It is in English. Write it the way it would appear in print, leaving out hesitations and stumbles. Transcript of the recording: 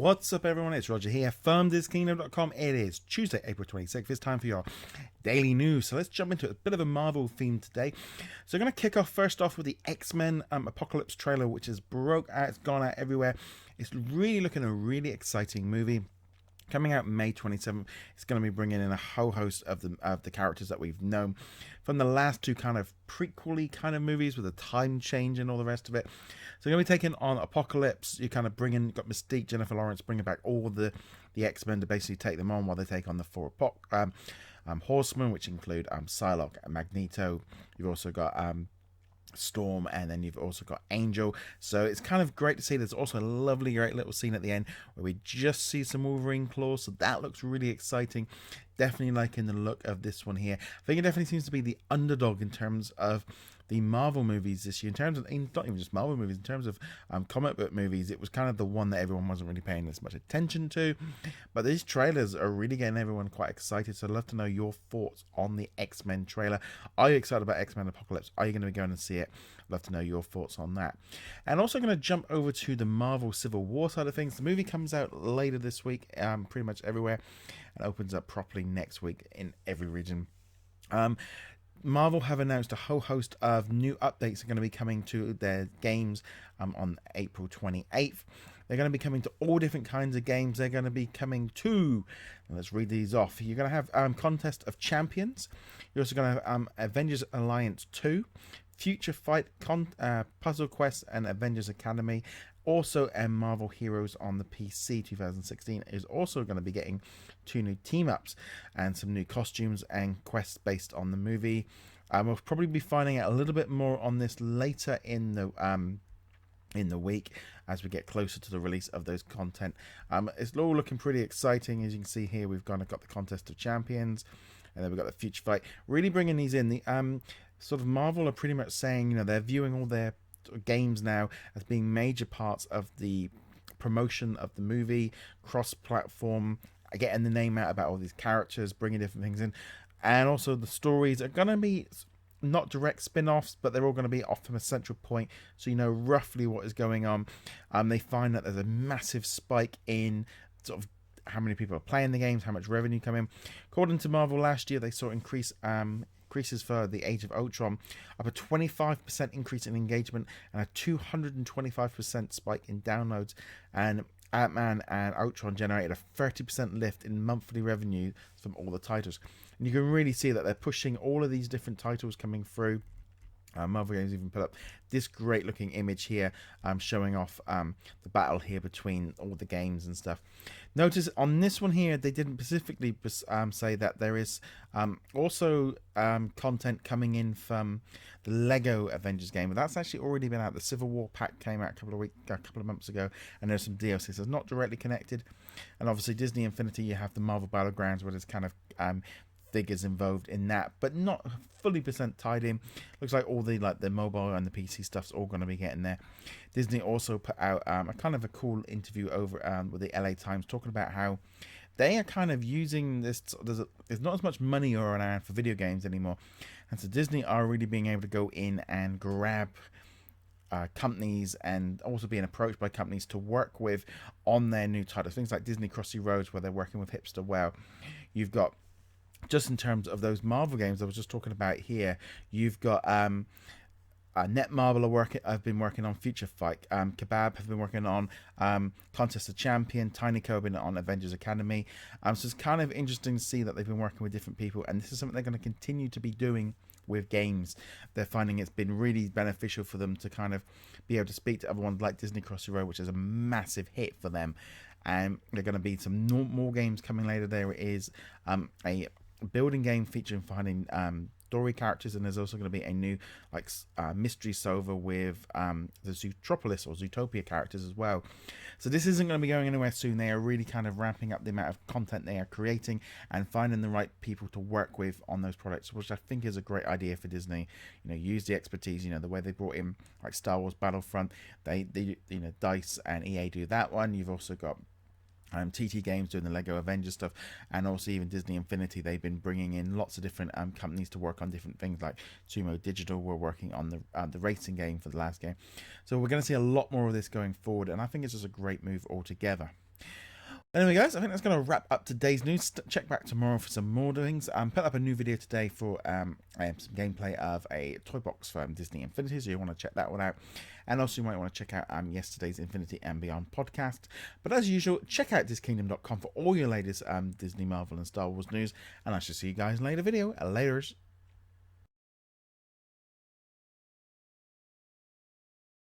What's up, everyone? It's Roger here from DisKingdom.com. It is Tuesday, April 26th. It's time for your daily news. So let's jump into a bit of a Marvel theme today. So I'm going to kick off first off with the X-Men Apocalypse trailer, which has broke out. It's gone out everywhere. It's really looking a really exciting movie. Coming out May 27th, it's going to be bringing in a whole host of the characters that we've known from the last two kind of prequel-y kind of movies with a time change and all the rest of it. So you're going to be taking on Apocalypse. You kind of got Mystique, Jennifer Lawrence, bringing back all the X-Men to basically take them on while they take on the four Horsemen, which include Psylocke and Magneto. You've also got Storm, and then you've also got Angel. So it's kind of great to see. There's also a lovely great little scene at the end where we just see some Wolverine claws, so that looks really exciting. Definitely liking the look of this one here. I think it definitely seems to be the underdog in terms of the Marvel movies this year, in terms of not even just Marvel movies, in terms of comic book movies. It was kind of the one that everyone wasn't really paying as much attention to, but these trailers are really getting everyone quite excited. So I'd love to know your thoughts on the X-Men trailer. Are you excited about X-Men Apocalypse? Are you going to be going to see it? I'd love to know your thoughts on that. And also going to jump over to the Marvel Civil War side of things. The movie comes out later this week, pretty much everywhere, and opens up properly next week in every region. Marvel have announced a whole host of new updates are going to be coming to their games on April 28th. They're going to be coming to all different kinds of games. They're going to be coming to, let's read these off. You're going to have Contest of Champions. You're also going to have Avengers Alliance 2, Future Fight, Puzzle Quest, and Avengers Academy. Also, Marvel Heroes on the PC 2016 is also going to be getting 2 new team-ups and some new costumes and quests based on the movie. We'll probably be finding out a little bit more on this later in the week as we get closer to the release of those content. It's all looking pretty exciting. As you can see here, we've got the Contest of Champions, and then we've got the Future Fight. Really bringing these in. The sort of Marvel are pretty much saying, they're viewing all their games now as being major parts of the promotion of the movie, cross-platform, getting the name out about all these characters, bringing different things in, and also the stories are going to be not direct spin-offs, but they're all going to be off from a central point, so you know roughly what is going on. They find that there's a massive spike in sort of how many people are playing the games, how much revenue come in. According to Marvel last year, they saw increases for the Age of Ultron, up a 25% increase in engagement and a 225% spike in downloads, and Ant-Man and Ultron generated a 30% lift in monthly revenue from all the titles. And you can really see that they're pushing all of these different titles coming through. Marvel Games even put up this great looking image here showing off the battle here between all the games and stuff. Notice on this one here, they didn't specifically say that there is also content coming in from the Lego Avengers game, but that's actually already been out. The Civil War pack came out a couple of months ago, and there's some DLC, so it's not directly connected. And obviously Disney Infinity, you have the Marvel Battlegrounds, where there's kind of figures involved in that, but not fully % tied in. Looks like all the mobile and the PC stuff's all going to be getting there. Disney also put out a kind of a cool interview over with the LA Times, talking about how they are kind of using this. There's not as much money around for video games anymore, and so Disney are really being able to go in and grab companies, and also being approached by companies to work with on their new titles. Things like Disney Crossy Roads, where they're working with Hipster Well. You've got, just in terms of those Marvel games I was just talking about here, you've got Netmarble have been working on Future Fight, Kebab have been working on Contest of Champion, Tiny Co have been on Avengers Academy. So it's kind of interesting to see that they've been working with different people, and this is something they're going to continue to be doing with games. They're finding it's been really beneficial for them to kind of be able to speak to other ones like Disney Crossy Road, which is a massive hit for them. And there are going to be some more games coming later. There is a building game featuring finding story characters, and there's also going to be a new mystery solver with the Zootropolis or Zootopia characters as well. So this isn't going to be going anywhere soon. They are really kind of ramping up the amount of content they are creating and finding the right people to work with on those products, which I think is a great idea for Disney. Use the expertise. The way they brought in like Star Wars Battlefront, they DICE and EA do that one. You've also got TT Games doing the Lego Avengers stuff, and also even Disney Infinity. They've been bringing in lots of different companies to work on different things, like Sumo Digital were working on the racing game for the last game. So we're going to see a lot more of this going forward, and I think it's just a great move altogether. Anyway, guys, I think that's going to wrap up today's news. Check back tomorrow for some more things. Put up a new video today for some gameplay of a toy box from Disney Infinity, so you want to check that one out. And also, you might want to check out yesterday's Infinity and Beyond podcast. But as usual, check out DisKingdom.com for all your latest Disney, Marvel, and Star Wars news. And I shall see you guys in a later video. Laters.